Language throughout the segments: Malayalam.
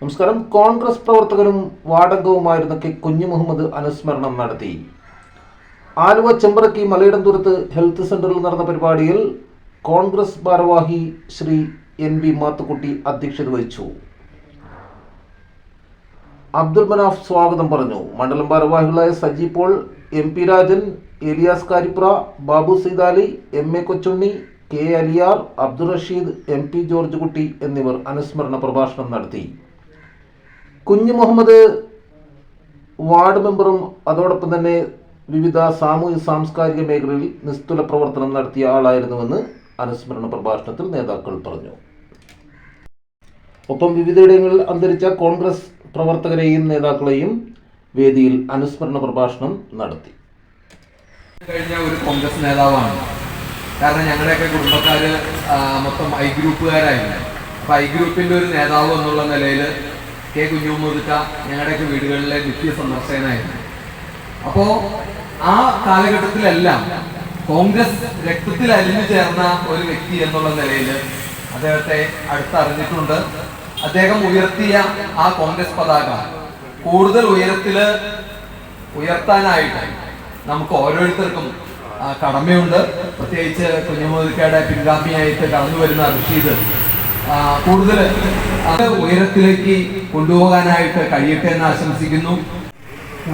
നമസ്കാരം. കോൺഗ്രസ് പ്രവർത്തകനും വാടകവുമായിരുന്ന കെ കുഞ്ഞുമുഹമ്മദ് അനുസ്മരണം നടത്തി. ആലുവ ചെമ്പറക്കി മലയിടംതുരത്ത് ഹെൽത്ത് സെന്ററിൽ നടന്ന പരിപാടിയിൽ കോൺഗ്രസ് ഭാരവാഹി ശ്രീ NB മാത്തുക്കുട്ടി അധ്യക്ഷത വഹിച്ചു. അബ്ദുൽ മനാഫ് സ്വാഗതം പറഞ്ഞു. മണ്ഡലം ഭാരവാഹികളായ Saji Paul, MP Rajan, Elias Karipra, Babu Seethali, MA Kochunni, K Aliyar, Abdul Rasheed, MP George Kutty എന്നിവർ അനുസ്മരണ പ്രഭാഷണം നടത്തി. കുഞ്ഞുമുഹമ്മദ് വാർഡ് മെമ്പറും അതോടൊപ്പം തന്നെ വിവിധ സാമൂഹ്യ സാംസ്കാരിക മേഖലയിൽ നിസ്തുല പ്രവർത്തനം നടത്തിയ ആളായിരുന്നുവെന്ന് അനുസ്മരണ പ്രഭാഷണത്തിൽ നേതാക്കൾ പറഞ്ഞു. ഒപ്പം വിവിധയിടങ്ങളിൽ അന്തരിച്ച കോൺഗ്രസ് പ്രവർത്തകരെയും നേതാക്കളെയും വേദിയിൽ അനുസ്മരണ പ്രഭാഷണം നടത്തി. കഴിഞ്ഞ ഒരു കോൺഗ്രസ് നേതാവാണ്. കാരണം ഞങ്ങളുടെയൊക്കെ കുടുംബക്കാർ മൊത്തം I ഗ്രൂപ്പുകാരായിരുന്നു. അപ്പോൾ I ഗ്രൂപ്പിൻ്റെ ഒരു നേതാവ് എന്നുള്ള നിലയിൽ കെ കുഞ്ഞുമുഹമ്മദ് ഞങ്ങളുടെയൊക്കെ വീടുകളിലെ നിത്യ സന്ദർശകനായിരുന്നു. അപ്പോൾ ആ കാലഘട്ടത്തിലെല്ലാം കോൺഗ്രസ് രക്തത്തിൽ അലിഞ്ഞു ചേർന്ന ഒരു വ്യക്തി എന്നുള്ള നിലയിൽ അദ്ദേഹത്തെ അടുത്തറിഞ്ഞിട്ടുണ്ട്. അദ്ദേഹം ഉയർത്തിയ ആ കോൺഗ്രസ് പതാക കൂടുതൽ ഉയർത്താനായിട്ട് നമുക്ക് ഓരോരുത്തർക്കും കടമയുണ്ട്. പ്രത്യേകിച്ച് കുഞ്ഞുമുഹമ്മദ് പിൻഗാമിയായിട്ട് കടന്നു വരുന്ന റഷീദ് കൂടുതൽ ഉയരത്തിലേക്ക് കൊണ്ടുപോകാനായിട്ട് കഴിയട്ടെ എന്ന് ആശംസിക്കുന്നു.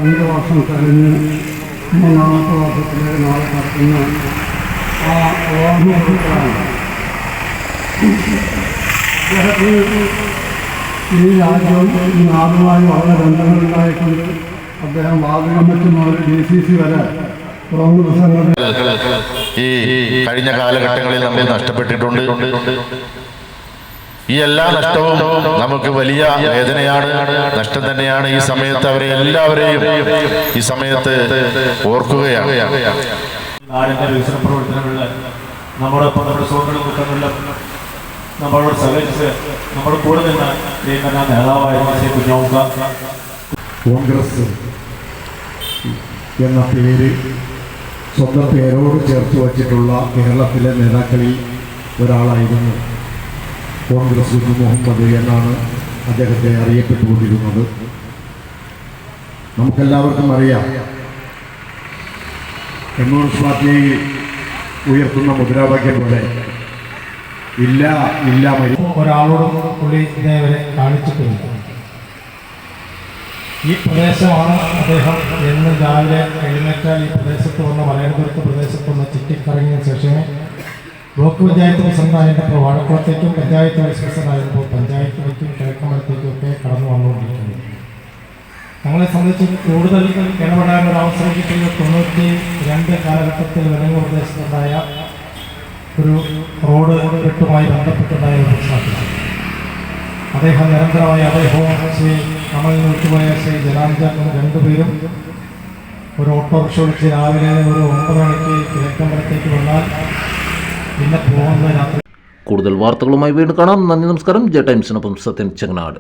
2 വർഷം കഴിഞ്ഞ് 3ാമത്തെ വർഷത്തിലെ നാളെ നടത്തുന്ന ആ ഓർമ്മകളാണ് അദ്ദേഹത്തിന് ഈ രാജ്യവും ഈ നാടുമായി വളരെ ബന്ധങ്ങളുണ്ടായിട്ടുണ്ട്. അദ്ദേഹം വാർഡ് കമ്മിറ്റി മുതൽ DCC വരെ ഈ കഴിഞ്ഞ കാലഘട്ടങ്ങളിൽ നമ്മൾ നഷ്ടപ്പെട്ടിട്ടുണ്ട്. ഈ എല്ലാ നഷ്ടവും നമുക്ക് വലിയ വേദനയാണ്, നഷ്ടം തന്നെയാണ്. ഈ സമയത്ത് അവരെ എല്ലാവരെയും ഈ സമയത്ത് ഓർക്കുകയാണ്. നാടിൻ്റെ വികസന പ്രവർത്തനങ്ങളിൽ നമ്മളോടൊപ്പം നമ്മുടെ സുഹൃത്തുക്കളും കുറ്റങ്ങളിലും നമ്മളോട് സഹകരിച്ച് നമ്മുടെ കൂടെ നിന്ന് ചെയ്യുന്ന നേതാവായിരുന്നു കുഞ്ഞുമുഹമ്മദ്. കോൺഗ്രസ് എന്ന പേര് സ്വന്തം പേരോട് ചേർത്ത് വച്ചിട്ടുള്ള കേരളത്തിലെ നേതാക്കളിൽ ഒരാളായിരുന്നു കോൺഗ്രസ് കുഞ്ഞുമുഹമ്മദ് എന്നാണ് അദ്ദേഹത്തെ അറിയപ്പെട്ടുകൊണ്ടിരുന്നത്. നമുക്കെല്ലാവർക്കും അറിയാം, കമ്മ്യൂണിസ്റ്റ് പാർട്ടി ഉയർത്തുന്ന മുദ്രാവാക്യം പോലെ ഇല്ല ഇല്ല ഒരാളോടും പുള്ളി ഇതേവരെ കാണിച്ചിട്ടില്ല. ഈ പ്രദേശമാണ് അദ്ദേഹം എന്ന് രാവിലെ എഴുന്നേറ്റാൽ ഈ പ്രദേശത്ത് വന്ന മലയാളപുരത്ത് പ്രദേശത്ത് വന്ന് ചുറ്റിക്കറങ്ങിയ ശേഷമേ ബ്ലോക്ക് പഞ്ചായത്ത് പ്രസിഡന്റായിരുന്നപ്പോൾ വാഴക്കുളത്തേക്കും പഞ്ചായത്ത് വൈസ് പ്രസിഡന്റായിരുന്നപ്പോൾ പഞ്ചായത്തിലേക്കും കിഴക്കമ്പലത്തേക്കും ഒക്കെ കടന്നു വന്നുകൊണ്ടിരിക്കുന്നത്. ഞങ്ങളെ സംബന്ധിച്ച് കൂടുതൽ ഇടപെടാൻ ഒരു അവസരം കിട്ടിയത് 92 കാലഘട്ടത്തിൽ വെലങ്ങൂർ പ്രദേശത്തുണ്ടായ ഒരു റോഡ് വെട്ടുമായി ബന്ധപ്പെട്ടുണ്ടായ ഒരു പ്രശ്നത്തിലാണ്. അദ്ദേഹം നിരന്തരമായി അദ്ദേഹവും ശ്രീ നമ്മളിൽ വിട്ടുപോയ ശ്രീ ജനാർദ്ദൻ രണ്ടുപേരും ഒരു ഓട്ടോറിക്ഷ വിളിച്ച് രാവിലെ ഒരു 9 മണിക്ക് കിഴക്കമ്പലത്തേക്ക് വന്നാൽ പിന്നെ പോകുന്ന രാത്രി. കൂടുതൽ വാർത്തകളുമായി വീണ്ടും കാണാം. നന്ദി, നമസ്കാരം. ജെ ടൈംസിനൊപ്പം സത്യൻ ചെങ്ങനാട്.